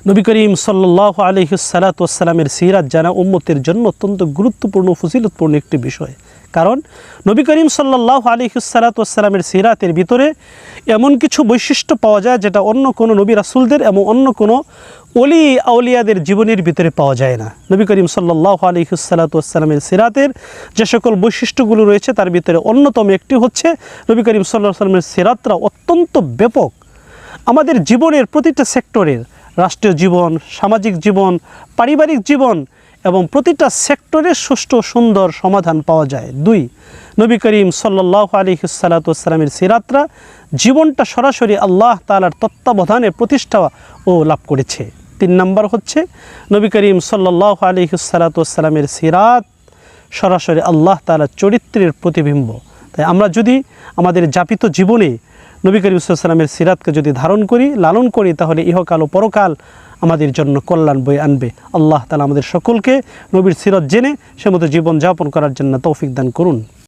নবী করিম সাল্লাল্লাহু আলাইহি ওয়াসাল্লামের সিরাত জানা উম্মতের জন্য অত্যন্ত গুরুত্বপূর্ণ ফজিলতপূর্ণ একটি বিষয়। কারণ নবী করিম সাল্লাল্লাহু আলাইহি ওয়াসাল্লামের সিরাতের ভিতরে এমন কিছু বৈশিষ্ট্য পাওয়া যায় যেটা অন্য কোনো নবী রাসূলদের এবং অন্য কোনো ওলি আউলিয়াদের জীবনের ভিতরে পাওয়া যায় না। নবী করিম সাল্লাল্লাহু আলাইহি ওয়াসাল্লামের সিরাতের যে সকল বৈশিষ্ট্যগুলো রয়েছে তার ভিতরে অন্যতম একটি হচ্ছে নবী করিম সাল্লাল্লাহু আলাইহি ওয়াসাল্লামের সিরাতটা অত্যন্ত ব্যাপক। আমাদের জীবনের প্রতিটা সেক্টরের, রাষ্ট্রীয় জীবন, সামাজিক জীবন, পারিবারিক জীবন এবং প্রতিটা সেক্টরের সুষ্ঠু সুন্দর সমাধান পাওয়া যায়। 2, নবী করিম সাল্লাল্লাহু আলাইহি ওয়াসাল্লামের সিরাতরা জীবনটা সরাসরি আল্লাহ তাআলার তত্ত্বাবধানে প্রতিষ্ঠা ও লাভ করেছে। 3 নম্বর হচ্ছে নবী করিম সাল্লাল্লাহু আলাইহি ওয়াসাল্লামের সিরাত সরাসরি আল্লাহ তাআলার চরিত্রের প্রতিবিম্ব। তাই আমরা যদি আমাদের যাপিত জীবনে নবী করিম সাল্লাল্লাহু আলাইহি ওয়াসাল্লামের সিরাতকে যদি ধারণ করি, লালন করি, তাহলে ইহকাল ও পরকাল আমাদের জন্য কল্যাণ বয়ে আনবে। আল্লাহ তাআলা আমাদের সকলকে নবীর সিরাত জেনে সে মতো জীবন যাপন করার জন্য তৌফিক দান করুন।